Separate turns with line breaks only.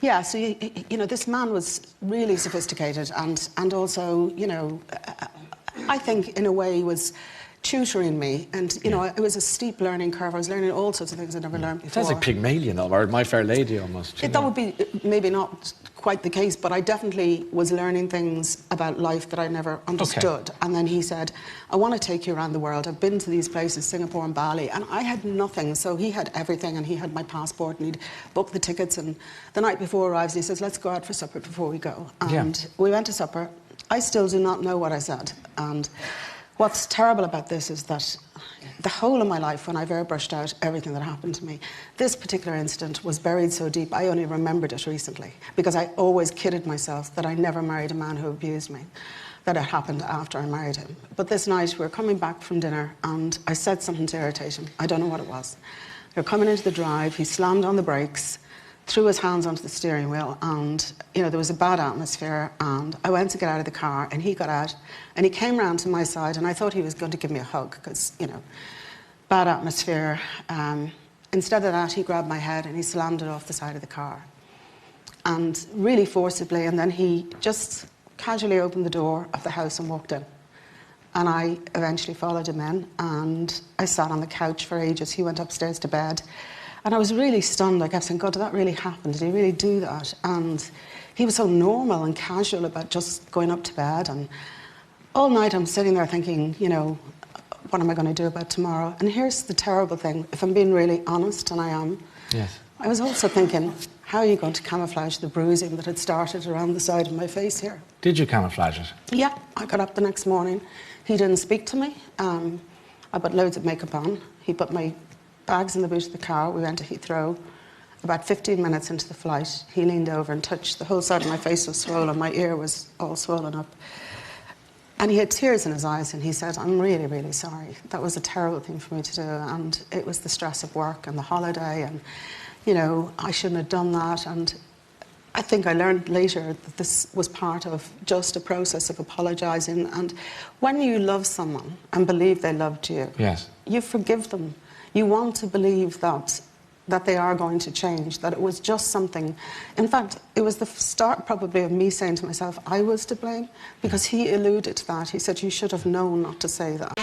Yeah, so, you know, this man was really sophisticated and also, you know, I think in a way was tutoring me, and you know, it was a steep learning curve. I was learning all sorts of things I'd never learned before.
Sounds like Pygmalion, or My Fair Lady almost.
That would be maybe not quite the case, but I definitely was learning things about life that I never understood. Okay. And then he said, I want to take you around the world. I've been to these places, Singapore and Bali, and I had nothing. So he had everything, and he had my passport, and he'd booked the tickets. And the night before arrives, he says, let's go out for supper before we go. And we went to supper. I still do not know what I said. And what's terrible about this is that the whole of my life, when I've airbrushed out everything that happened to me, this particular incident was buried so deep, I only remembered it recently, because I always kidded myself that I never married a man who abused me, that it happened after I married him. But this night, we were coming back from dinner, and I said something to irritate him. I don't know what it was. We were coming into the drive, he slammed on the brakes, threw his hands onto the steering wheel, and you know, there was a bad atmosphere, and I went to get out of the car, and he got out, and he came round to my side, and I thought he was going to give me a hug, because, you know, bad atmosphere. Instead of that, he grabbed my head and he slammed it off the side of the car, and really forcibly, and then he just casually opened the door of the house and walked in. And I eventually followed him in, and I sat on the couch for ages. He went upstairs to bed. And I was really stunned. I kept saying, God, did that really happen? Did he really do that? And he was so normal and casual about just going up to bed. And all night I'm sitting there thinking, you know, what am I going to do about tomorrow? And here's the terrible thing. If I'm being really honest, and I am, yes, I was also thinking, how are you going to camouflage the bruising that had started around the side of my face here?
Did you camouflage it?
Yeah. I got up the next morning. He didn't speak to me. I put loads of makeup on. He put my bags in the boot of the car. We went to Heathrow. About 15 minutes into the flight, he leaned over and touched. The whole side of my face was swollen. My ear was all swollen up. And he had tears in his eyes, and he said, I'm really, really sorry. That was a terrible thing for me to do. And it was the stress of work and the holiday, and, you know, I shouldn't have done that. And I think I learned later that this was part of just a process of apologising. And when you love someone and believe they loved you, yes, you forgive them. You want to believe that they are going to change, that it was just something. In fact, it was the start probably of me saying to myself, I was to blame, because he alluded to that. He said, you should have known not to say that.